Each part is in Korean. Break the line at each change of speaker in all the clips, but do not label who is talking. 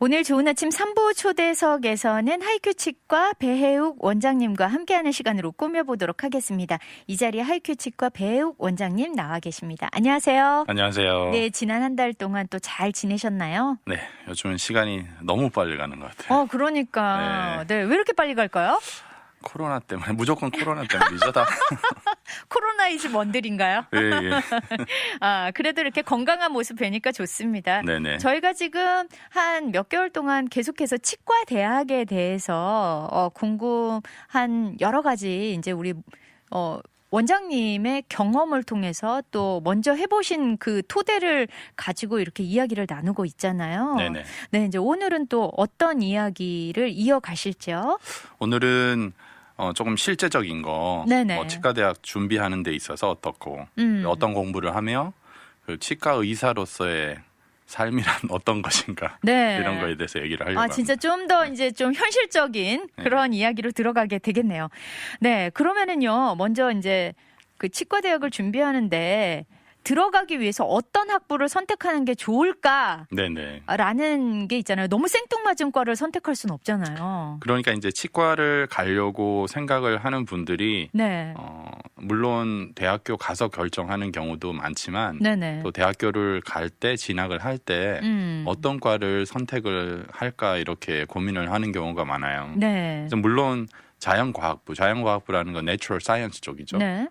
오늘 좋은 아침 3부 초대석에서는 하이큐 치과 배혜욱 원장님과 함께하는 시간으로 꾸며보도록 하겠습니다. 이 자리에 하이큐 치과 배혜욱 원장님 나와 계십니다. 안녕하세요.
안녕하세요.
네, 지난 한 달 동안 또 잘 지내셨나요?
네, 요즘은 시간이 너무 빨리 가는 것 같아요.
그러니까. 네, 왜 이렇게 빨리 갈까요?
코로나 때문에, 무조건 코로나 때문이죠, 다.
코로나 이즈 원들인가요?
예, 예.
그래도 이렇게 건강한 모습 뵈니까 좋습니다.
네네.
저희가 지금 한 몇 개월 동안 계속해서 치과 대학에 대해서 궁금한 여러 가지 이제 우리 원장님의 경험을 통해서 또 먼저 해보신 그 토대를 가지고 이렇게 이야기를 나누고 있잖아요.
네네.
네, 이제 오늘은 또 어떤 이야기를 이어가실지요?
오늘은 조금 실제적인 거,
네네.
치과대학 준비하는 데 있어서 어떻고, 어떤 공부를 하며 그 치과 의사로서의 삶이란 어떤 것인가,
네.
이런 거에 대해서 얘기를 하려고 합니다.
진짜 좀 더 이제 좀 현실적인 그런 이야기로 들어가게 되겠네요. 네, 그러면은요, 먼저 이제 그 치과대학을 준비하는데 들어가기 위해서 어떤 학부를 선택하는 게 좋을까?
네네.
라는 게 있잖아요. 너무 생뚱맞은 과를 선택할 수는 없잖아요.
그러니까 이제 치과를 가려고 생각을 하는 분들이
네.
물론 대학교 가서 결정하는 경우도 많지만
네네.
또 대학교를 갈 때 진학을 할 때 어떤 과를 선택을 할까 이렇게 고민을 하는 경우가 많아요.
네.
그래서 물론 자연과학부라는 건 내추럴 사이언스 쪽이죠.
네.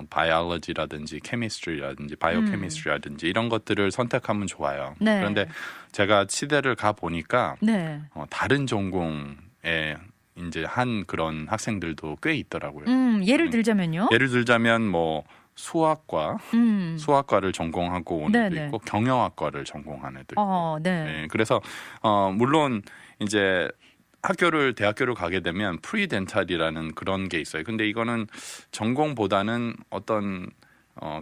바이올로지라든지 케미스트리라든지 바이오케미스트리라든지 이런 것들을 선택하면 좋아요.
네.
그런데 제가 치대를 가 보니까
네.
다른 전공에 이제 한 그런 학생들도 꽤 있더라고요.
예를 들자면요.
예를 들자면 수학과를 전공하고 온 애도
네네.
있고 경영학과를 전공하는 애도 있고.
네.
네, 그래서 물론 이제 대학교를 가게 되면 프리덴탈이라는 그런 게 있어요. 근데 이거는 전공보다는 어떤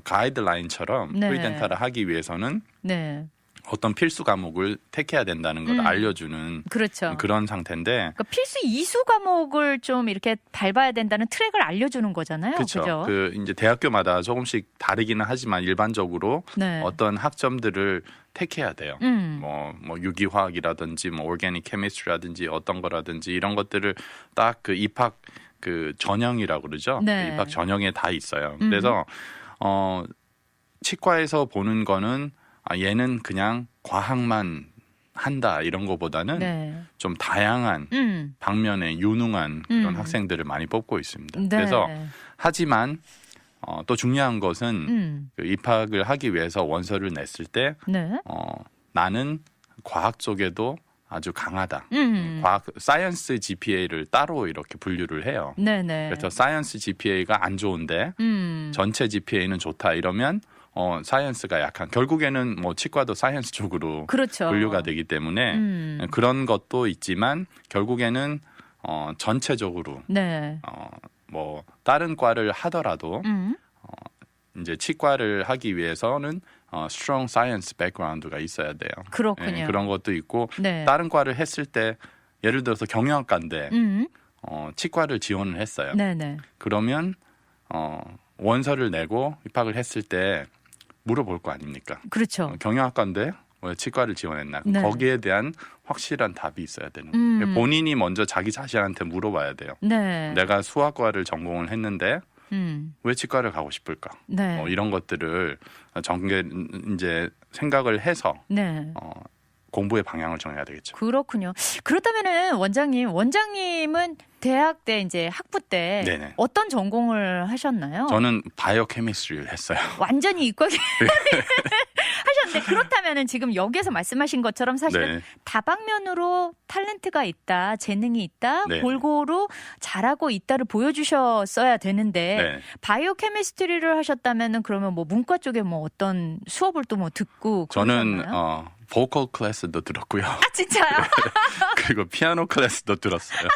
가이드라인처럼
네.
프리덴탈을 하기 위해서는
네.
어떤 필수 과목을 택해야 된다는 걸 알려주는
그렇죠.
그런 상태인데.
그러니까 필수 이수 과목을 좀 이렇게 밟아야 된다는 트랙을 알려주는 거잖아요.
그렇죠.
그죠?
이제 대학교마다 조금씩 다르기는 하지만 일반적으로
네.
어떤 학점들을 택해야 돼요.
음.
유기화학이라든지 오르가닉 케미스트리라든지 어떤 거라든지 이런 것들을 딱 그 입학 그 전형이라고 그러죠.
네.
그 입학 전형에 다 있어요. 그래서 치과에서 보는 거는 얘는 그냥 과학만 한다 이런 거보다는
네.
좀 다양한 방면에 유능한 그런 학생들을 많이 뽑고 있습니다.
네.
그래서 하지만 또 중요한 것은 그 입학을 하기 위해서 원서를 냈을 때
네.
나는 과학 쪽에도 아주 강하다.
음.
사이언스 GPA를 따로 이렇게 분류를 해요.
네네.
그래서 사이언스 GPA가 안 좋은데 전체 GPA는 좋다 이러면 사이언스가 약한. 결국에는 치과도 사이언스 쪽으로
그렇죠.
분류가 되기 때문에 그런 것도 있지만 결국에는 전체적으로
네.
다른 과를 하더라도 이제 치과를 하기 위해서는 strong science background가 있어야 돼요.
그렇군요.
예, 그런 것도 있고
네.
다른 과를 했을 때 예를 들어서 경영학과인데 치과를 지원을 했어요.
네네.
그러면 원서를 내고 입학을 했을 때 물어볼 거 아닙니까?
그렇죠.
경영학과인데 왜 치과를 지원했나?
네.
거기에 대한 확실한 답이 있어야 되는 거예요. 본인이 먼저 자기 자신한테 물어봐야 돼요.
네.
내가 수학과를 전공을 했는데 왜 치과를 가고 싶을까?
네.
이런 것들을 이제 생각을 해서
네.
공부의 방향을 정해야 되겠죠.
그렇군요. 그렇다면은 원장님은 대학 때 이제 학부 때
네네.
어떤 전공을 하셨나요?
저는 바이오 케미스트리를 했어요.
완전히 이과 하셨는데 그렇다면은 지금 여기에서 말씀하신 것처럼 사실은
네.
다방면으로 탤런트가 있다, 재능이 있다,
네.
골고루 잘하고 있다를 보여주셨어야 되는데
네.
바이오 케미스트리를 하셨다면은 그러면 문과 쪽에 어떤 수업을 또 듣고
저는
그러셨나요?
보컬 클래스도 들었고요.
진짜요?
그리고 피아노 클래스도 들었어요.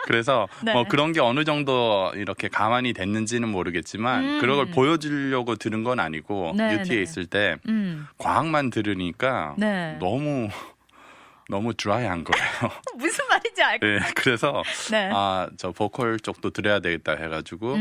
그래서
네.
뭐 그런 게 어느 정도 이렇게 가만히 됐는지는 모르겠지만 그런 걸 보여주려고 들은 건 아니고
네,
UT에
네.
있을 때 과학만 들으니까
네.
너무 드라이한 거예요.
무슨 말인지 알 것
네, 그래서
네.
저 보컬 쪽도 들어야 되겠다 해가지고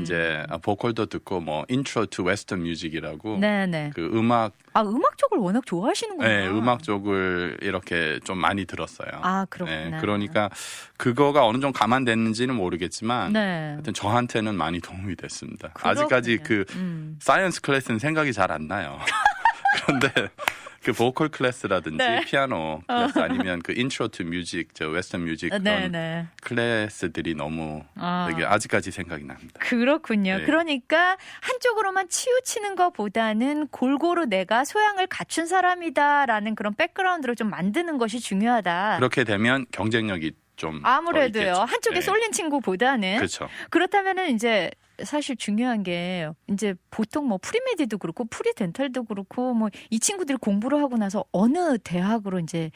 이제 보컬도 듣고 뭐 Intro to Western Music이라고
네네.
그 음악
음악 쪽을 워낙 좋아하시는구나.
네, 음악 쪽을 이렇게 좀 많이 들었어요.
그렇구나.
네, 그러니까 그거가 어느 정도 감안됐는지는 모르겠지만
네.
하여튼 저한테는 많이 도움이 됐습니다.
그렇군요.
아직까지 그 사이언스 클래스는 생각이 잘 안 나요. 그런데 그 보컬 클래스라든지
네.
피아노 클래스 아니면 그 인트로 투 뮤직, 저 웨스턴 뮤직 그런
네네.
클래스들이 너무 되게 아직까지 생각이 납니다.
그렇군요.
네.
그러니까 한쪽으로만 치우치는 것보다는 골고루 내가 소양을 갖춘 사람이다라는 그런 백그라운드를 좀 만드는 것이 중요하다.
그렇게 되면 경쟁력이 좀
아무래도요.
더 있겠죠.
한쪽에
네.
쏠린 친구보다는
그렇죠.
그렇다면은 이제 사실 중요한 게 이제 보통 뭐 프리메디도 그렇고 프리덴탈도 그렇고 뭐 이 친구들이 공부를 하고 나서 어느 대학으로 이제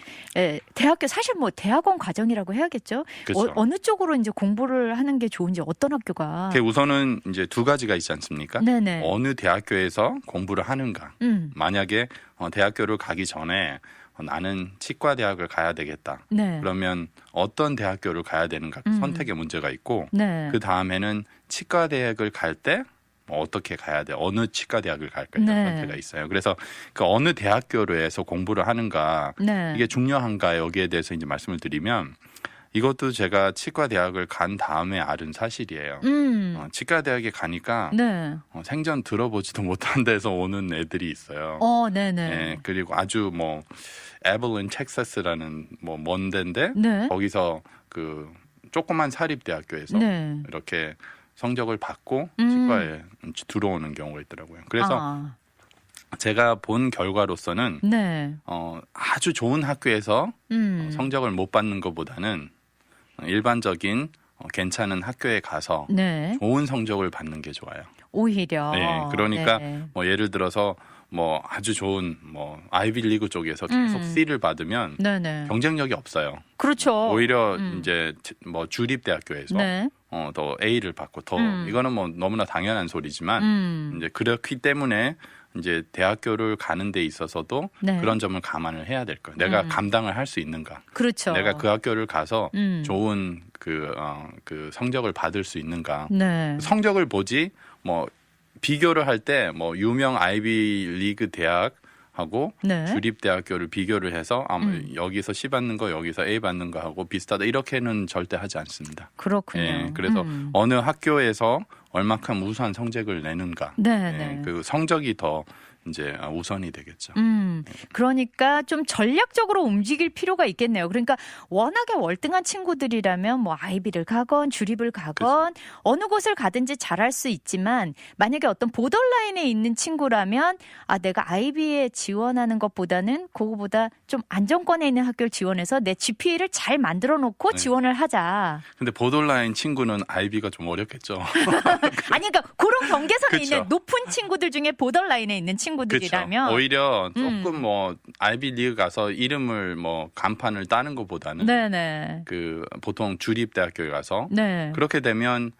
대학교 사실 뭐 대학원 과정이라고 해야겠죠.
그렇죠.
어느 쪽으로 이제 공부를 하는 게 좋은지 어떤 학교가.
그게 우선은 이제 두 가지가 있지 않습니까?
네네.
어느 대학교에서 공부를 하는가. 만약에 대학교를 가기 전에 나는 치과 대학을 가야 되겠다.
네.
그러면 어떤 대학교를 가야 되는가 선택의 문제가 있고
네.
그 다음에는 치과 대학을 갈 때 어떻게 가야 돼? 어느 치과 대학을 갈까? 이런
네.
선택가 있어요. 그래서 그 어느 대학교로 해서 공부를 하는가
네.
이게 중요한가 여기에 대해서 이제 말씀을 드리면 이것도 제가 치과 대학을 간 다음에 알은 사실이에요. 치과 대학에 가니까
네.
생전 들어보지도 못한 데서 오는 애들이 있어요.
네네.
네, 그리고 아주 뭐 에벌린 텍사스라는 뭐 먼 데인데
네.
거기서 그 조그만 사립 대학교에서
네.
이렇게 성적을 받고 치과에 들어오는 경우가 있더라고요. 그래서 제가 본 결과로서는
네.
아주 좋은 학교에서 성적을 못 받는 것보다는 일반적인 괜찮은 학교에 가서
네.
좋은 성적을 받는 게 좋아요.
오히려.
네, 그러니까
네.
뭐 예를 들어서 뭐 아주 좋은 뭐 아이비리그 쪽에서 계속 C를 받으면
네네.
경쟁력이 없어요.
그렇죠.
오히려 이제 뭐 주립 대학교에서
네.
더 A를 받고 더 이거는 뭐 너무나 당연한 소리지만 이제 그렇기 때문에 이제 대학교를 가는 데 있어서도
네.
그런 점을 감안을 해야 될 거예요. 내가 감당을 할 수 있는가?
그렇죠.
내가 그 학교를 가서 좋은 그 성적을 받을 수 있는가?
네.
성적을 보지 뭐 비교를 할 때 뭐 유명 아이비리그 대학하고
네.
주립 대학교를 비교를 해서 여기서 C 받는 거 여기서 A 받는 거 하고 비슷하다 이렇게는 절대 하지 않습니다.
그렇군요.
예, 그래서 어느 학교에서 얼마큼 우수한 성적을 내는가,
네네.
그 성적이 더 이제 우선이 되겠죠.
그러니까 좀 전략적으로 움직일 필요가 있겠네요. 그러니까 워낙에 월등한 친구들이라면 뭐 아이비를 가건 주립을 가건 어느 곳을 가든지 잘할 수 있지만 만약에 어떤 보더라인에 있는 친구라면 내가 아이비에 지원하는 것보다는 그거보다 좀 안정권에 있는 학교를 지원해서 내 GPA를 잘 만들어 놓고 지원을 하자.
근데 보더라인 친구는 아이비가 좀 어렵겠죠.
아니 그러니까 그런 경계선에
그쵸.
있는 높은 친구들 중에 보더라인에 있는 친구들이라면
그렇죠. 오히려 조금 뭐 아이비 리그 가서 이름을 뭐 간판을 따는 것보다는
네네.
그 보통 주립 대학교에 가서
네.
그렇게 되면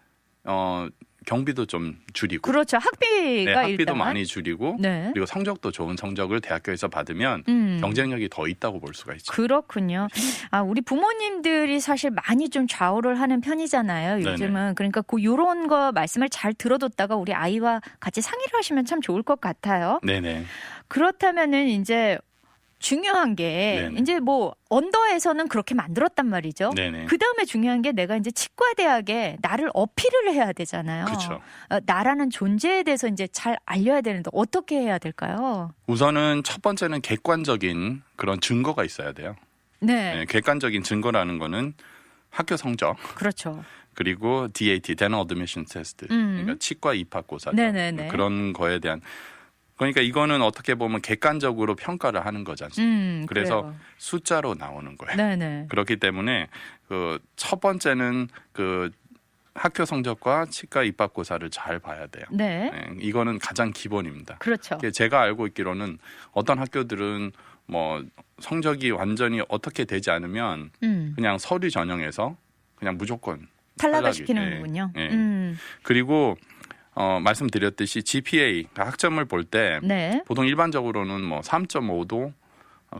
경비도 좀 줄이고
그렇죠. 학비가
학비도
일단
많이 줄이고
네.
그리고 성적도 좋은 성적을 대학교에서 받으면 경쟁력이 더 있다고 볼 수가 있죠.
그렇군요. 우리 부모님들이 사실 많이 좀 좌우를 하는 편이잖아요. 요즘은.
네네.
그러니까 요런 거 말씀을 잘 들어뒀다가 우리 아이와 같이 상의를 하시면 참 좋을 것 같아요.
네네.
그렇다면은 이제 중요한 게
네네.
이제 뭐 언더에서는 그렇게 만들었단 말이죠.
네네.
그 다음에 중요한 게 내가 이제 치과 대학에 나를 어필을 해야 되잖아요.
그렇죠.
나라는 존재에 대해서 이제 잘 알려야 되는데 어떻게 해야 될까요?
우선은 첫 번째는 객관적인 그런 증거가 있어야 돼요.
네,
네, 객관적인 증거라는 거는 학교 성적
그렇죠.
그리고 DAT, Dental Admission Test, 그러니까 치과 입학고사
네네네.
그런 거에 대한 그러니까 이거는 어떻게 보면 객관적으로 평가를 하는 거지 않습니까? 그래서
그래요.
숫자로 나오는 거예요.
네네.
그렇기 때문에 그 첫 번째는 그 학교 성적과 치과 입학고사를 잘 봐야 돼요.
네,
네, 이거는 가장 기본입니다.
그렇죠.
제가 알고 있기로는 어떤 학교들은 뭐 성적이 완전히 어떻게 되지 않으면 그냥 서류 전형에서 그냥 무조건
탈락을
탈락이-
시키는군요.
예, 예. 그리고 말씀드렸듯이 GPA 학점을 볼 때
네.
보통 일반적으로는 뭐 3.5도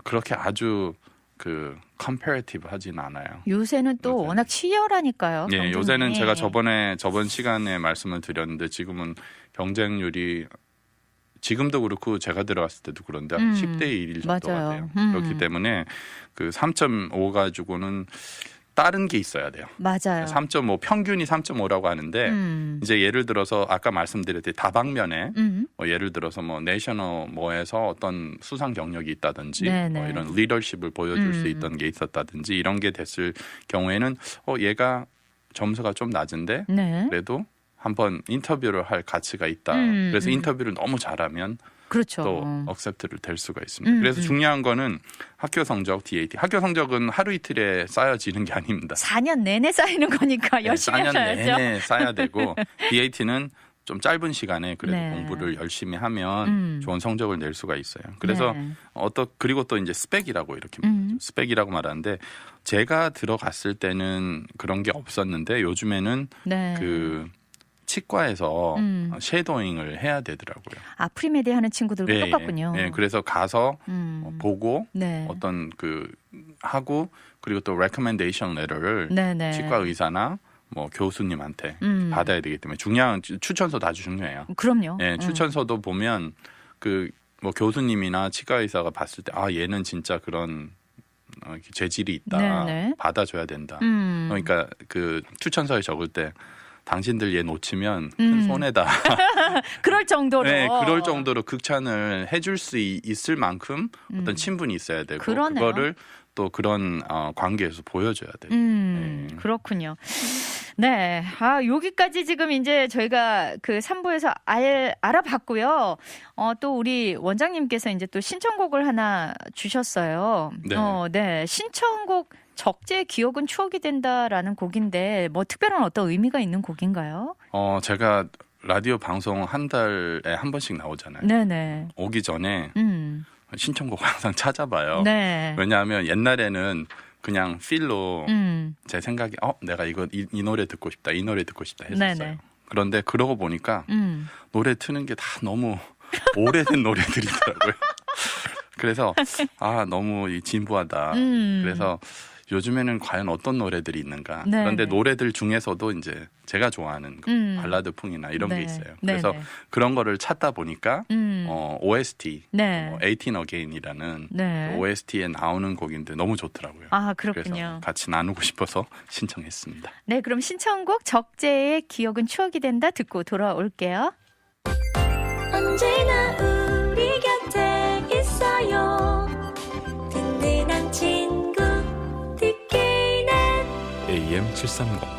그렇게 아주 그 컴패리티브 하진 않아요.
요새는 또
요새는.
워낙 치열하니까요.
예,
경쟁이.
요새는 제가 저번 시간에 말씀을 드렸는데 지금은 경쟁률이 지금도 그렇고 제가 들어갔을 때도 그런데 10대 1 정도가
맞아요.
돼요. 그렇기 때문에 그 3.5 가지고는 다른 게 있어야 돼요.
맞아요.
3.5 평균이 3.5라고 하는데 이제 예를 들어서 아까 말씀드렸듯이 다방면에 뭐 예를 들어서 뭐 내셔널 뭐에서 어떤 수상 경력이 있다든지
네네.
뭐 이런 리더십을 보여줄 수 있던 게 있었다든지 이런 게 됐을 경우에는 얘가 점수가 좀 낮은데
네.
그래도 한번 인터뷰를 할 가치가 있다. 그래서 인터뷰를 너무 잘하면
그렇죠.
또 억셉트를 될 수가 있습니다. 그래서 중요한 거는 학교 성적, DAT. 학교 성적은 하루 이틀에 쌓여지는 게 아닙니다.
4년 내내 쌓이는 거니까 열심히
4년
하셔야죠.
내내 쌓아야 되고 DAT는 좀 짧은 시간에 그래도
네.
공부를 열심히 하면 좋은 성적을 낼 수가 있어요. 그래서
네.
그리고 또 이제 스펙이라고 이렇게 말하죠. 스펙이라고 말하는데 제가 들어갔을 때는 그런 게 없었는데 요즘에는
네.
그 치과에서 쉐도잉을 해야 되더라고요.
아, 프리메디 하는 친구들과
예,
똑같군요.
예, 그래서 가서 보고
네.
어떤 그 하고 그리고 또 recommendation letter를
네네.
치과 의사나 뭐 교수님한테 받아야 되기 때문에 중요한 추천서도 아주 중요해요.
그럼요.
예, 추천서도 보면 그 뭐 교수님이나 치과 의사가 봤을 때 얘는 진짜 그런 재질이 있다.
네네.
받아줘야 된다. 그러니까 그 추천서에 적을 때 당신들 얘 놓치면 큰
음.
손해다.
그럴 정도로.
네, 그럴 정도로 극찬을 해줄 수 있을 만큼 어떤 친분이 있어야 되고
그러네요.
그거를 또 그런 관계에서 보여줘야 돼요.
그렇군요. 네. 여기까지 지금 이제 저희가 그 3부에서 알아봤고요. 또 우리 원장님께서 이제 또 신청곡을 하나 주셨어요.
네.
네. 신청곡 적재의 기억은 추억이 된다라는 곡인데 뭐 특별한 어떤 의미가 있는 곡인가요?
제가 라디오 방송 한 달에 한 번씩 나오잖아요.
네네.
오기 전에 신청곡 항상 찾아봐요.
네.
왜냐하면 옛날에는 그냥 필로 제 생각에 내가 이 노래 듣고 싶다, 이 노래 듣고 싶다 했었어요.
네네.
그런데 그러고 보니까 노래 트는 게 다 너무 오래된 노래들이더라고요. 그래서 너무 진부하다. 그래서 요즘에는 과연 어떤 노래들이 있는가.
네,
그런데
네.
노래들 중에서도 이제 제가 좋아하는 발라드풍이나 이런
네.
게 있어요.
네,
그래서
네.
그런 거를 찾다 보니까 OST,
네.
18 Again이라는
네.
OST에 나오는 곡인데 너무 좋더라고요.
그렇군요.
그래서 같이 나누고 싶어서 신청했습니다.
네, 그럼 신청곡 적재의 기억은 추억이 된다 듣고 돌아올게요.
언제나 우리 곁에 있어요. 든든한 친구 듣기는
AM 730.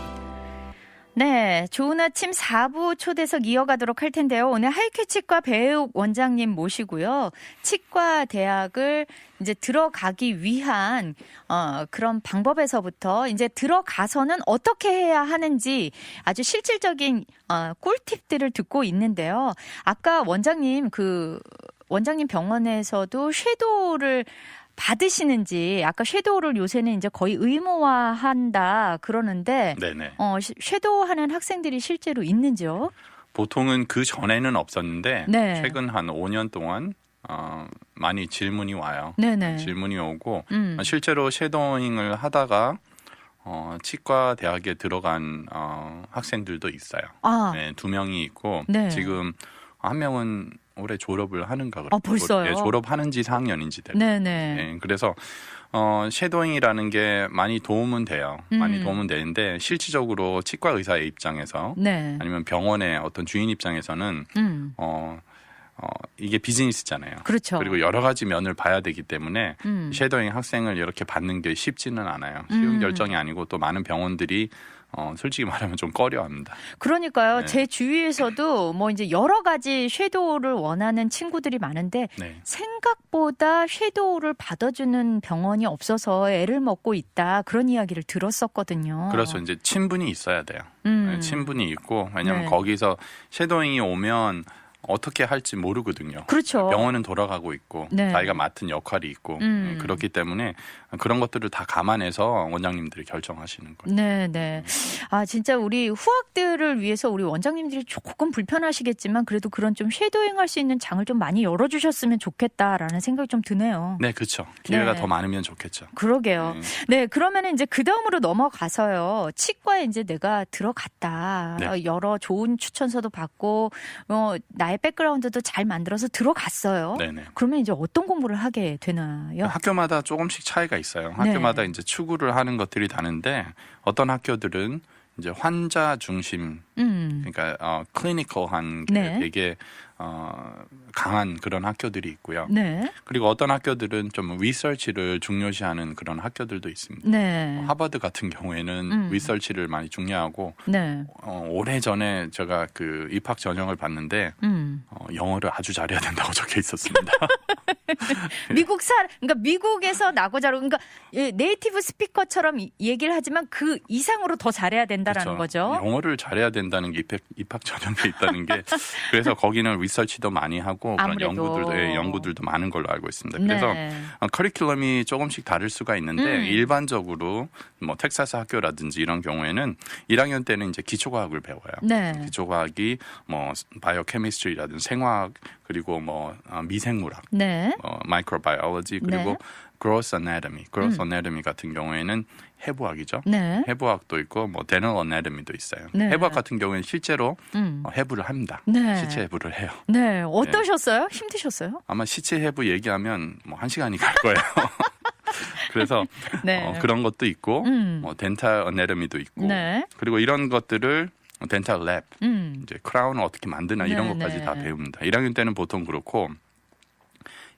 네, 좋은 아침 4부 초대석 이어가도록 할 텐데요. 오늘 하이큐치과 배욱 원장님 모시고요. 치과 대학을 이제 들어가기 위한 그런 방법에서부터 이제 들어가서는 어떻게 해야 하는지 아주 실질적인 꿀팁들을 듣고 있는데요. 아까 원장님 병원에서도 섀도우를 받으시는지 아까 섀도우를 요새는 이제 거의 의무화한다 그러는데
네네.
섀도우 하는 학생들이 실제로 있는지요?
보통은 그 전에는 없었는데
네.
최근 한 5년 동안 많이 질문이 와요.
네네.
질문이 오고 실제로 섀도잉을 하다가 치과 대학에 들어간 학생들도 있어요. 네, 2명이 있고
네.
지금 한 명은 올해 졸업을 하는가 그래요.
벌써요?
네, 졸업하는지 4학년인지 되고.
네네.
네, 그래서 섀도잉이라는 게 많이 도움은 돼요. 많이 도움은 되는데 실질적으로 치과 의사의 입장에서
네.
아니면 병원의 어떤 주인 입장에서는 이게 비즈니스잖아요.
그렇죠.
그리고 여러 가지 면을 봐야 되기 때문에 섀도잉 학생을 이렇게 받는 게 쉽지는 않아요. 쉬운 결정이 아니고 또 많은 병원들이 솔직히 말하면 좀 꺼려합니다.
그러니까요.
네.
제 주위에서도 뭐 이제 여러 가지 섀도우를 원하는 친구들이 많은데
네.
생각보다 섀도우를 받아주는 병원이 없어서 애를 먹고 있다. 그런 이야기를 들었었거든요.
그래서 이제 친분이 있어야 돼요. 네, 친분이 있고 왜냐하면
네.
거기서 섀도잉이 오면 어떻게 할지 모르거든요.
그렇죠.
병원은 돌아가고 있고
네.
자기가 맡은 역할이 있고 그렇기 때문에 그런 것들을 다 감안해서 원장님들이 결정하시는 거예요.
네, 네. 아, 진짜 우리 후학들을 위해서 우리 원장님들이 조금 불편하시겠지만 그래도 그런 좀 쉐도잉 할 수 있는 장을 좀 많이 열어주셨으면 좋겠다라는 생각이 좀 드네요.
네, 그렇죠. 기회가
네.
더 많으면 좋겠죠.
그러게요. 네, 그러면 이제 그 다음으로 넘어가서요. 치과에 이제 내가 들어갔다.
네.
여러 좋은 추천서도 받고, 나의 백그라운드도 잘 만들어서 들어갔어요.
네네.
그러면 이제 어떤 공부를 하게 되나요?
학교마다 조금씩 차이가 있어요.
네.
학교마다 이제 추구를 하는 것들이 다른데 어떤 학교들은 이제 환자 중심, 그러니까 클리니컬한 게
네.
되게 강한 그런 학교들이 있고요.
네.
그리고 어떤 학교들은 좀 리서치를 중요시하는 그런 학교들도 있습니다.
네.
하버드 같은 경우에는 리서치를 많이 중요하고
네.
오래전에 제가 그 입학 전형을 봤는데
음.
영어를 아주 잘해야 된다고 적혀 있었습니다.
그러니까 미국에서 나고 자라고, 그러니까 네이티브 스피커처럼 얘기를 하지만 그 이상으로 더 잘해야 된다라는
그렇죠.
거죠.
영어를 잘해야 된다는 게 입학 전형에 있다는 게 그래서 거기는 리서치도 많이 하고 그런
아무래도.
연구들도 많은 걸로 알고 있습니다. 그래서
네.
커리큘럼이 조금씩 다를 수가 있는데
음.
일반적으로 뭐 텍사스 학교라든지 이런 경우에는 1학년 때는 이제 기초과학을 배워요.
네.
기초과학이 뭐 바이오케미스트리라든지 생화학 그리고 뭐 미생물학,
네.
마이크로바이올로지 그리고
네.
그로스 어나토미, 그로스 어나토미 같은 경우에는 해부학이죠.
네.
해부학도 있고 뭐 데널 어나토미도 있어요.
네.
해부학 같은 경우에는 실제로
음.
해부를 합니다.
네.
시체 해부를 해요.
네. 어떠셨어요? 힘드셨어요?
아마 시체 해부 얘기하면 뭐 1시간이 갈 거예요. 그래서
네.
그런 것도 있고
음.
뭐 덴탈 어나토미도 있고
네.
그리고 이런 것들을 덴탈 랩 이제 크라운을 어떻게 만드나 이런
네,
것까지
네.
다 배웁니다. 1학년 때는 보통 그렇고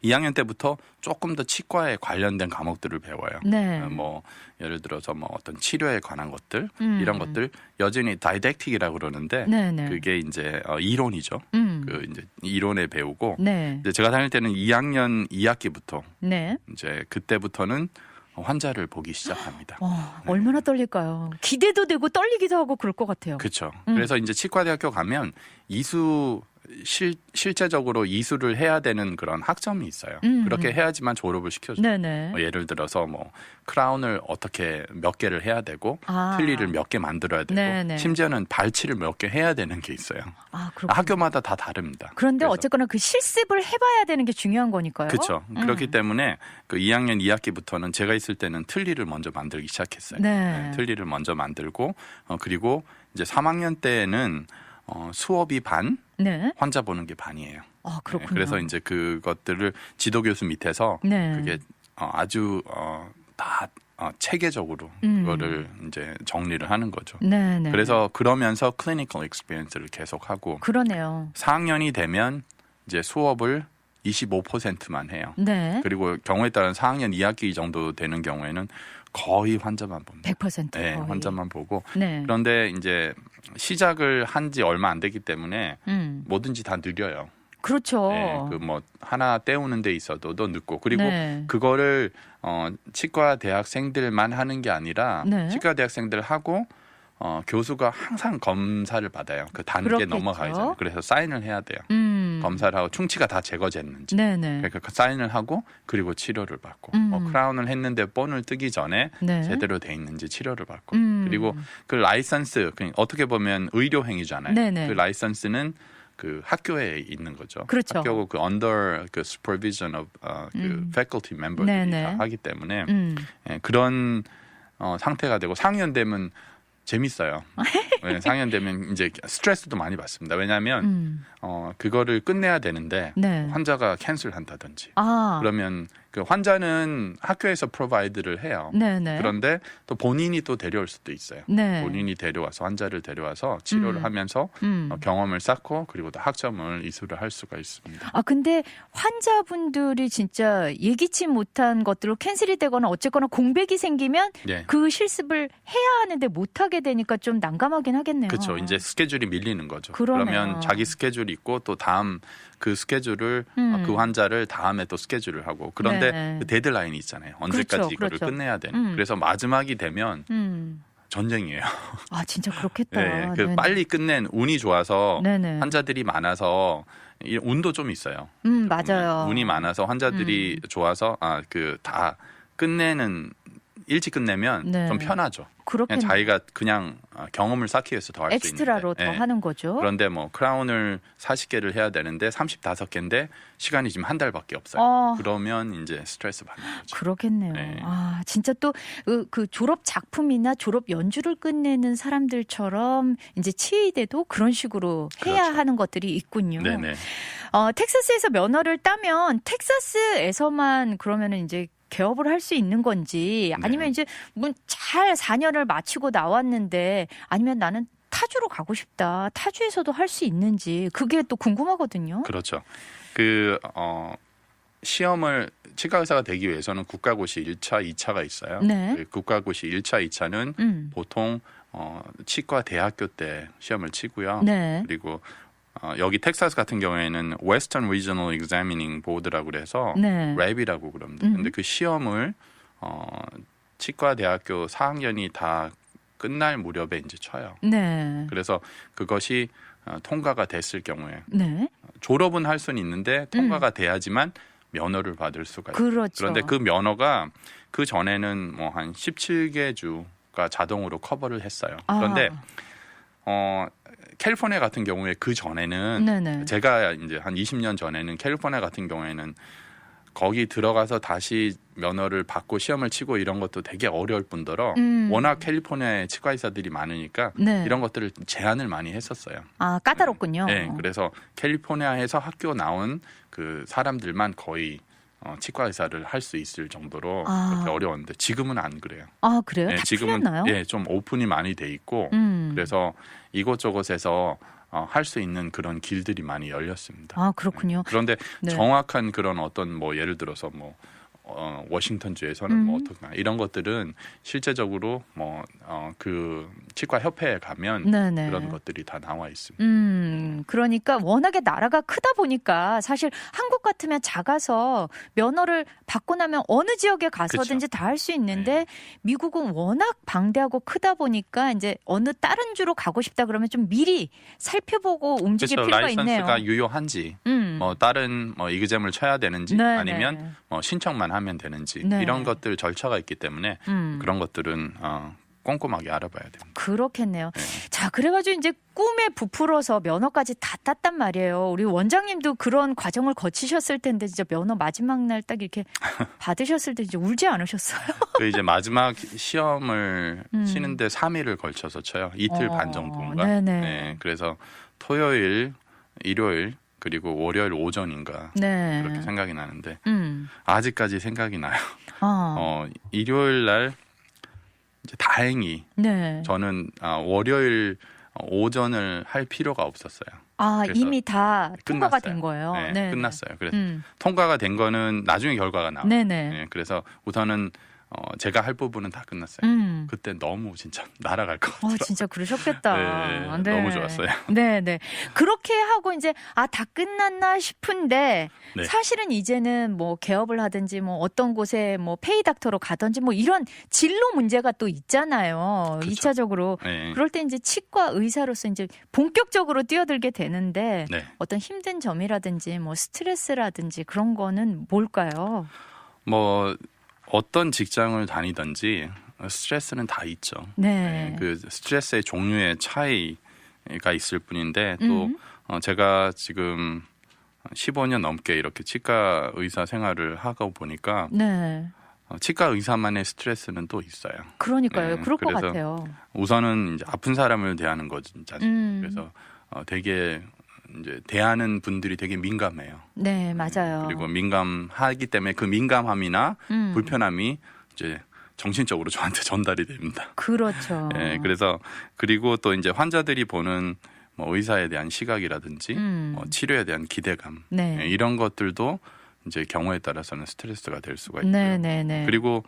2학년 때부터 조금 더 치과에 관련된 과목들을 배워요.
네.
뭐 예를 들어서 뭐 어떤 치료에 관한 것들 이런 것들 여전히 다이렉틱이라고 그러는데
네, 네.
그게 이제 이론이죠. 그 이제 이론에 배우고
네.
이제 제가 다닐 때는 2학년 2학기부터
네.
이제 그때부터는 환자를 보기 시작합니다.
얼마나 떨릴까요? 기대도 되고 떨리기도 하고 그럴 것 같아요.
그렇죠. 그래서 이제 치과대학교 가면 실제적으로 이수를 해야 되는 그런 학점이 있어요. 그렇게 해야지만 졸업을 시켜줘요.
네네.
뭐 예를 들어서 뭐 크라운을 어떻게 몇 개를 해야 되고 틀니를 몇 개 만들어야 되고
네네.
심지어는 발치를 몇 개 해야 되는 게 있어요.
그렇군요.
학교마다 다 다릅니다.
그런데
그래서
어쨌거나 그 실습을 해봐야 되는 게 중요한 거니까요.
그렇죠. 그렇기 때문에 그 2학년 2학기부터는 제가 있을 때는 틀니를 먼저 만들기 시작했어요.
네.
틀니를 먼저 만들고 그리고 이제 3학년 때는 수업이 반,
네.
환자 보는 게 반이에요.
그렇군요.
그래서 이제 그것들을 지도 교수 밑에서
네.
그게 아주 다 체계적으로 그거를 이제 정리를 하는 거죠.
네네.
그래서 그러면서 클리니컬 익스피리언스를 계속하고
그러네요.
4학년이 되면 이제 수업을 25%만 해요.
네.
그리고 경우에 따른 4학년 2학기 정도 되는 경우에는 거의 환자만 봅니다.
100%
네,
거의.
환자만 보고
네.
그런데 이제 시작을 한 지 얼마 안 됐기 때문에
음.
뭐든지 다 느려요.
그렇죠.
네, 그 뭐 하나 때우는 데 있어도 늦고 그리고
네.
그거를 치과 대학생들만 하는 게 아니라
네.
치과 대학생들 하고 교수가 항상 검사를 받아요. 그 단계
그렇겠죠.
넘어가야 잖아요. 그래서 사인을 해야 돼요. 검사를 하고 충치가 다 제거됐는지.
네네.
그러니까 그 사인을 하고 그리고 치료를 받고 뭐 크라운을 했는데 본을 뜨기 전에
네.
제대로 돼 있는지 치료를 받고 그리고 그 라이선스 어떻게 보면 의료 행위잖아요.
네네.
그 라이선스는 그 학교에 있는 거죠.
그렇죠.
학교고 그 under 그 supervision of 그 faculty member들이
네네.
다 하기 때문에 그런 상태가 되고 4학년 되면 재밌어요. 네, 4학년 되면 이제 스트레스도 많이 받습니다. 왜냐하면 그거를 끝내야 되는데
네.
환자가 캔슬한다든지
아.
그러면 그 환자는 학교에서 프로바이드를 해요.
네네.
그런데 또 본인이 또 데려올 수도 있어요.
네.
본인이 데려와서 환자를 데려와서 치료를 하면서 경험을 쌓고 그리고 또 학점을 이수를 할 수가 있습니다.
근데 환자분들이 진짜 예기치 못한 것들로 캔슬이 되거나 어쨌거나 공백이 생기면
네.
그 실습을 해야 하는데 못하게 되니까 좀 난감하긴 하겠네요.
그렇죠. 이제 스케줄이 밀리는 거죠.
그러네요.
그러면 자기 스케줄이 있고 또 다음 그 스케줄을 그 환자를 다음에 또 스케줄을 하고 그런데
네.
그 데드라인이 있잖아요. 언제까지
그렇죠,
이거를
그렇죠.
끝내야 되는. 그래서 마지막이 되면 전쟁이에요.
아, 진짜 그렇겠다.
네, 그
네네.
빨리 끝낸 운이 좋아서
네네.
환자들이 많아서 이 운도 좀 있어요.
맞아요.
운이 많아서 환자들이 좋아서 다 끝내는 일찍 끝내면
네.
좀 편하죠. 그냥
그렇겠네.
자기가 그냥 경험을 쌓기 위해서 더 할 수 있는데.
엑스트라로 더
네.
하는 거죠.
그런데 뭐 크라운을 40개를 해야 되는데 35개인데 시간이 지금 한 달밖에 없어요. 그러면 이제 스트레스 받는 거죠.
그렇겠네요.
네.
아, 진짜 또 그 졸업 작품이나 졸업 연주를 끝내는 사람들처럼 이제 치의대도 그런 식으로 해야
그렇죠.
하는 것들이 있군요.
네네.
텍사스에서 면허를 따면 텍사스에서만 그러면은 이제 개업을 할 수 있는 건지 아니면
네.
이제 뭐 잘 4년을 마치고 나왔는데 아니면 나는 타주로 가고 싶다. 타주에서도 할 수 있는지 그게 또 궁금하거든요.
그렇죠. 시험을 치과 의사가 되기 위해서는 국가고시 1차, 2차가 있어요.
네.
그 국가고시 1차, 2차는 보통 치과 대학교 때 시험을 치고요.
네.
그리고 여기 텍사스 같은 경우에는 Western Regional Examining Board라고 그래서
네.
랩이라고 그럽니다. 근데 그 시험을 치과 대학교 4학년이 다 끝날 무렵에 이제 쳐요.
네.
그래서 그것이 통과가 됐을 경우에
네.
졸업은 할 수는 있는데 통과가 돼야지만 면허를 받을 수가 있어요.
그렇죠.
그런데 그 면허가 그 전에는 뭐 한 17개 주가 자동으로 커버를 했어요. 그런데 캘리포니아 같은 경우에 그 전에는
네네.
제가 이제 한 20년 전에는 캘리포니아 같은 경우에는 거기 들어가서 다시 면허를 받고 시험을 치고 이런 것도 되게 어려울 뿐더러 워낙 캘리포니아에 치과 의사들이 많으니까
네.
이런 것들을 제한을 많이 했었어요.
아, 까다롭군요.
네, 그래서 캘리포니아에서 학교 나온 그 사람들만 거의 치과 의사를 할 수 있을 정도로 그렇게 어려웠는데 지금은 안 그래요.
아, 그래요?
네,
다
지금은
풀렸나요?
좀 오픈이 많이 돼 있고 그래서 이곳저곳에서 할 수 있는 그런 길들이 많이 열렸습니다.
아, 그렇군요.
그런데
네.
정확한 그런 어떤 뭐 예를 들어서 뭐 워싱턴주에서는 뭐 어떻나 이런 것들은 실제적으로 뭐 그 치과 협회에 가면
네네.
그런 것들이 다 나와 있습니다.
그러니까 워낙에 나라가 크다 보니까 사실 한국 같으면 작아서 면허를 받고 나면 어느 지역에 가서든지 다 할 수 있는데 미국은 워낙 방대하고 크다 보니까 이제 어느 다른 주로 가고 싶다 그러면 좀 미리 살펴보고 움직일
그렇죠.
필요가 있네요.
라이선스가 유효한지 뭐 다른 뭐 이그잼을 쳐야 되는지
네네.
아니면 뭐 신청만 하면 되는지
네.
이런 것들 절차가 있기 때문에 그런 것들은 꼼꼼하게 알아봐야 됩니다.
그렇겠네요.
네.
자, 그래가지고 이제 꿈에 부풀어서 면허까지 다 땄단 말이에요. 우리 원장님도 그런 과정을 거치셨을 텐데 진짜 면허 마지막 날 딱 이렇게 받으셨을 때 이제 울지 않으셨어요?
그 이제 마지막 시험을 치는데 3일을 걸쳐서 쳐요. 이틀 반 정도인가.
네네.
네, 그래서 토요일, 일요일 그리고 월요일 오전인가
네.
그렇게 생각이 나는데
음.
아직까지 생각이 나요. 일요일 날 이제 다행히
네.
저는 월요일 오전을 할 필요가 없었어요.
아,
그래서
이미 다 통과가
끝났어요.
된 거예요.
네, 끝났어요. 그래서 통과가 된 거는 나중에 결과가 나와요.
네네.
네, 그래서 우선은 제가 할 부분은 다 끝났어요. 그때 너무 진짜 날아갈 것 같아요.
진짜 그러셨겠다.
네, 너무 좋았어요.
네. 그렇게 하고 이제 다 끝났나 싶은데
네.
사실은 이제는 뭐 개업을 하든지 뭐 어떤 곳에 뭐 페이 닥터로 가든지 뭐 이런 진로 문제가 또 있잖아요.
그렇죠.
2차적으로.
네.
그럴 때 이제 치과 의사로서 이제 본격적으로 뛰어들게 되는데
네.
어떤 힘든 점이라든지 뭐 스트레스라든지 그런 거는 뭘까요?
뭐 어떤 직장을 다니든지 스트레스는 다 있죠.
네.
그 스트레스의 종류의 차이가 있을 뿐인데 또 제가 지금 15년 넘게 이렇게 치과 의사 생활을 하고 보니까
네.
치과 의사만의 스트레스는 또 있어요.
그러니까요.
네,
그럴 것
그래서
같아요.
우선은 이제 아픈 사람을 대하는 거죠. 진짜. 그래서 되게 이제 대하는 분들이 되게 민감해요.
네, 맞아요.
그리고 민감하기 때문에 그 민감함이나 불편함이 이제 정신적으로 저한테 전달이 됩니다.
그렇죠.
네, 그래서 그리고 또 이제 환자들이 보는 뭐 의사에 대한 시각이라든지 뭐 치료에 대한 기대감
네.
네, 이런 것들도 이제 경우에 따라서는 스트레스가 될 수가 있고요.
네네네.
그리고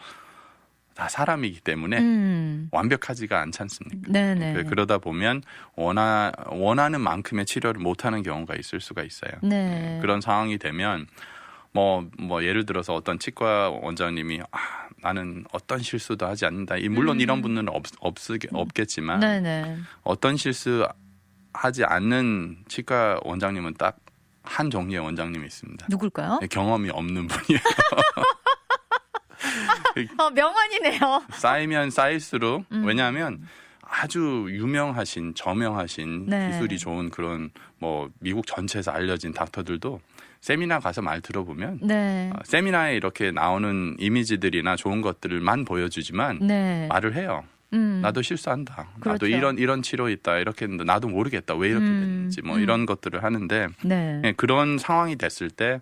다 사람이기 때문에 완벽하지가 않지 않습니까?
네네.
그러다 보면 원하는 만큼의 치료를 못하는 경우가 있을 수가 있어요.
네.
그런 상황이 되면 뭐 예를 들어서 어떤 치과 원장님이 나는 어떤 실수도 하지 않는다. 물론 이런 분들은 없겠지만
네네.
어떤 실수 하지 않는 치과 원장님은 딱 한 종류의 원장님이 있습니다.
누굴까요?
경험이 없는 분이에요.
명언이네요.
쌓이면 쌓일수록 왜냐하면 아주 유명하신 저명하신
네.
기술이 좋은 그런 뭐 미국 전체에서 알려진 닥터들도 세미나 가서 말 들어보면
네.
세미나에 이렇게 나오는 이미지들이나 좋은 것들만 보여주지만
네.
말을 해요. 나도 실수한다. 나도
그렇죠.
이런 치료 있다. 이렇게 했는데 나도 모르겠다. 왜 이렇게 됐는지 뭐 이런 것들을 하는데
네.
예, 그런 상황이 됐을 때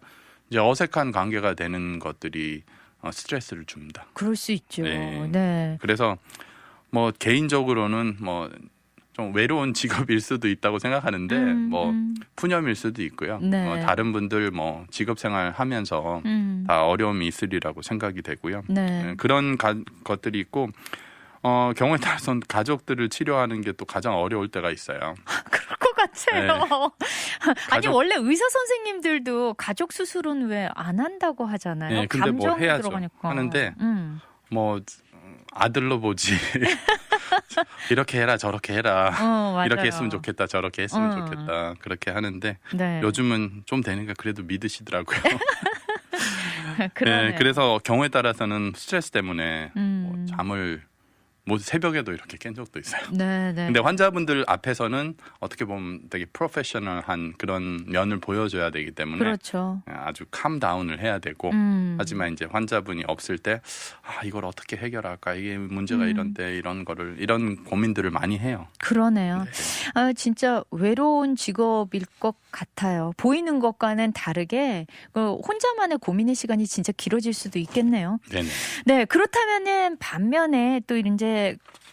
이제 어색한 관계가 되는 것들이 스트레스를 줍니다.
그럴 수 있죠.
네.
네.
그래서 뭐 개인적으로는 뭐 좀 외로운 직업일 수도 있다고 생각하는데 뭐 푸념일 수도 있고요.
네.
다른 분들 뭐 직업 생활 하면서 다 어려움이 있으리라고 생각이 되고요.
네.
예, 그런 것들이 있고 경우에 따라서는 가족들을 치료하는 게 또 가장 어려울 때가 있어요.
그럴 것 같아요. 아니
가족-
원래 의사 선생님들도 가족 수술은 왜 안 한다고 하잖아요.
네, 근데 뭐
감정이
해야죠.
들어가니까.
하는데 뭐 아들로 보지 이렇게 해라 저렇게 해라
맞아요.
이렇게 했으면 좋겠다 저렇게 했으면
어.
좋겠다 그렇게 하는데
네.
요즘은 좀 되니까 그래도 믿으시더라고요.
그러네요.
네, 그래서 경우에 따라서는 스트레스 때문에 뭐
음.
잠을 뭐 새벽에도 이렇게 깬 적도 있어요.
네, 네.
근데 환자분들 앞에서는 어떻게 보면 되게 프로페셔널한 그런 면을 보여줘야 되기 때문에
그렇죠.
아주 캄다운을 해야 되고 하지만 이제 환자분이 없을 때 이걸 어떻게 해결할까 이게 문제가 이런데 이런 고민들을 많이 해요.
그러네요.
네.
진짜 외로운 직업일 것 같아요. 보이는 것과는 다르게 혼자만의 고민의 시간이 진짜 길어질 수도 있겠네요.
네네.
네, 그렇다면은 반면에 또 이제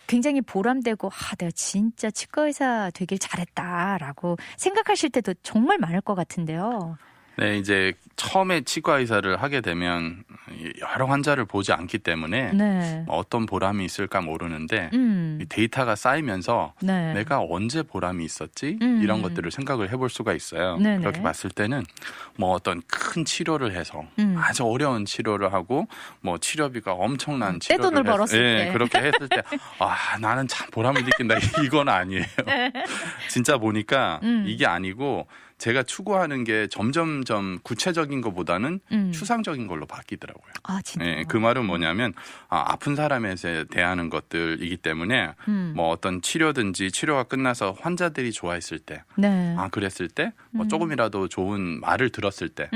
굉장히 보람되고 내가 진짜 치과 의사 되길 잘했다라고 생각하실 때도 정말 많을 것 같은데요.
네, 이제 처음에 치과 의사를 하게 되면 여러 환자를 보지 않기 때문에
네.
어떤 보람이 있을까 모르는데
음.
이 데이터가 쌓이면서
네.
내가 언제 보람이 있었지?
음.
이런 것들을 생각을 해볼 수가 있어요.
네네.
그렇게 봤을 때는 뭐 어떤 큰 치료를 해서 아주 어려운 치료를 하고 뭐 치료비가 엄청난 치료를
떼돈을 벌었을 때.
그렇게 했을 때 나는 참 보람을 느낀다. 이건 아니에요.
네.
진짜 보니까 이게 아니고 제가 추구하는 게 점점점 구체적인 것보다는 추상적인 걸로 바뀌더라고요.
진짜.
네, 그 말은 뭐냐면 아픈 사람에 대하는 것들이기 때문에 뭐 어떤 치료든지 치료가 끝나서 환자들이 좋아했을 때,
네.
그랬을 때, 뭐 조금이라도 좋은 말을 들었을 때,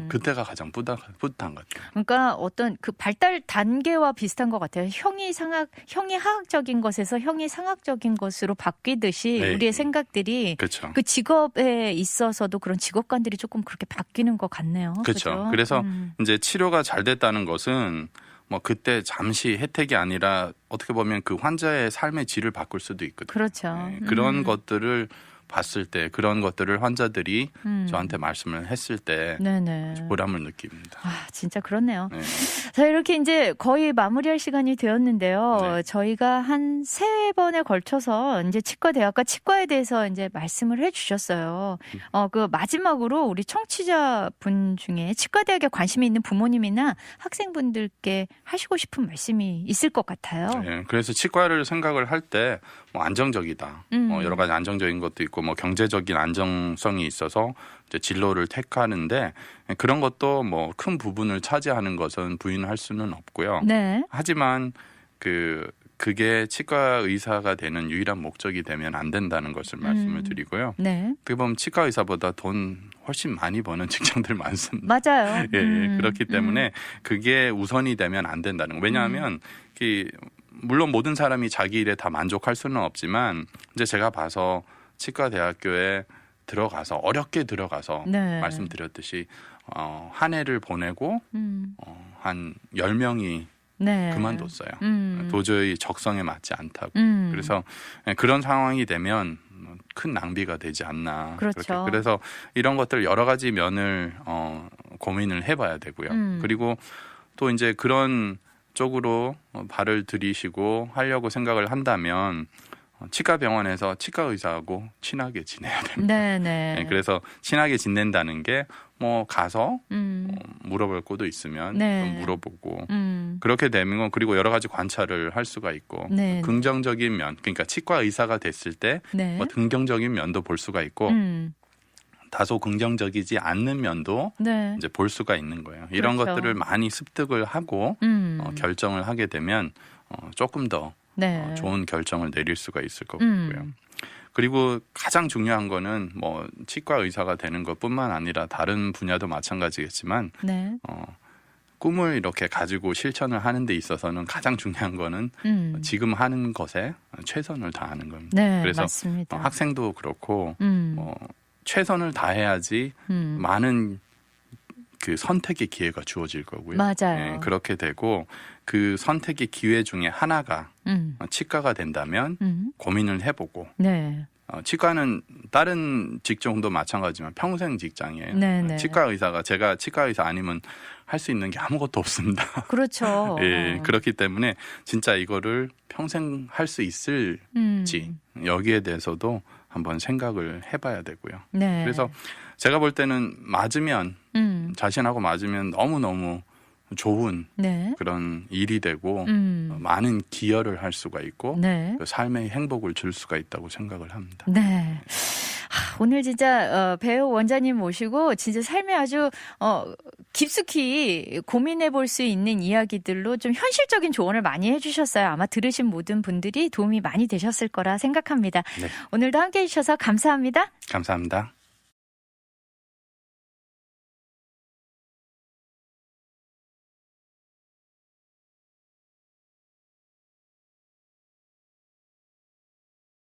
그때가 가장 뿌듯한 것 같아요.
그러니까 어떤 그 발달 단계와 비슷한 것 같아요. 형이 하학적인 것에서 형이 상학적인 것으로 바뀌듯이
네.
우리의 생각들이
그렇죠.
그 직업에 있어서도 그런 직업관들이 조금 그렇게 바뀌는 것 같네요.
그렇죠.
그죠?
그래서 이제 치료가 잘 됐다는 것은 뭐 그때 잠시 혜택이 아니라 어떻게 보면 그 환자의 삶의 질을 바꿀 수도 있거든요.
그렇죠.
네, 그런 것들을 봤을 때 그런 것들을 환자들이 저한테 말씀을 했을 때
네네.
보람을 느낍니다.
진짜 그렇네요.
네.
자, 이렇게 이제 거의 마무리할 시간이 되었는데요.
네.
저희가 한 3번에 걸쳐서 이제 치과대학과 치과에 대해서 이제 말씀을 해주셨어요. 그 마지막으로 우리 청취자분 중에 치과대학에 관심이 있는 부모님이나 학생분들께 하시고 싶은 말씀이 있을 것 같아요.
네, 그래서 치과를 생각을 할 때 뭐 안정적이다. 여러 가지 안정적인 것도 있고 뭐 경제적인 안정성이 있어서 이제 진로를 택하는데 그런 것도 뭐 큰 부분을 차지하는 것은 부인할 수는 없고요.
네.
하지만 그게 치과 의사가 되는 유일한 목적이 되면 안 된다는 것을 말씀을 드리고요.
네.
어떻게 보면 치과 의사보다 돈 훨씬 많이 버는 직장들 많습니다.
맞아요.
예, 그렇기 때문에 그게 우선이 되면 안 된다는 거. 왜냐하면 물론 모든 사람이 자기 일에 다 만족할 수는 없지만 이제 제가 봐서 치과 대학교에 들어가서 어렵게 들어가서
네.
말씀드렸듯이 한 해를 보내고 한 10명이
네.
그만뒀어요. 도저히 적성에 맞지 않다고.
음.
그래서 그런 상황이 되면 큰 낭비가 되지 않나.
그렇죠.
그래서 이런 것들 여러 가지 면을 고민을 해봐야 되고요. 그리고 또 이제 그런 쪽으로 발을 들이시고 하려고 생각을 한다면 치과 병원에서 치과 의사하고 친하게 지내야 됩니다.
네네.
네, 그래서 친하게 지낸다는 게 뭐 가서 물어볼 것도 있으면
네.
좀 물어보고 그렇게 되면 그리고 여러 가지 관찰을 할 수가 있고
네.
긍정적인 면 그러니까 치과 의사가 됐을 때
네.
뭐 긍정적인 면도 볼 수가 있고 다소 긍정적이지 않는 면도
네.
이제 볼 수가 있는 거예요. 이런
그렇죠.
것들을 많이 습득을 하고 결정을 하게 되면 조금 더
네.
좋은 결정을 내릴 수가 있을 것 같고요. 그리고 가장 중요한 거는 뭐 치과 의사가 되는 것뿐만 아니라 다른 분야도 마찬가지겠지만
네.
꿈을 이렇게 가지고 실천을 하는 데 있어서는 가장 중요한 거는 지금 하는 것에 최선을 다하는 겁니다.
네,
그래서
맞습니다.
학생도 그렇고 최선을 다해야지 많은 그 선택의 기회가 주어질 거고요.
맞아요.
그렇게 되고 그 선택의 기회 중에 하나가 치과가 된다면 고민을 해보고
네.
치과는 다른 직종도 마찬가지지만 평생 직장이에요.
네네.
치과 의사가 제가 치과 의사 아니면 할 수 있는 게 아무것도 없습니다.
그렇죠.
예, 그렇기 때문에 진짜 이거를 평생 할 수 있을지 여기에 대해서도 한번 생각을 해봐야 되고요.
네.
그래서 제가 볼 때는 맞으면 자신하고 맞으면 너무너무 좋은
네.
그런 일이 되고 많은 기여를 할 수가 있고
네.
그 삶의 행복을 줄 수가 있다고 생각을 합니다.
네. 오늘 진짜 배우 원장님 모시고 진짜 삶에 아주 깊숙이 고민해 볼 수 있는 이야기들로 좀 현실적인 조언을 많이 해주셨어요. 아마 들으신 모든 분들이 도움이 많이 되셨을 거라 생각합니다.
네.
오늘도 함께해 주셔서 감사합니다.
감사합니다.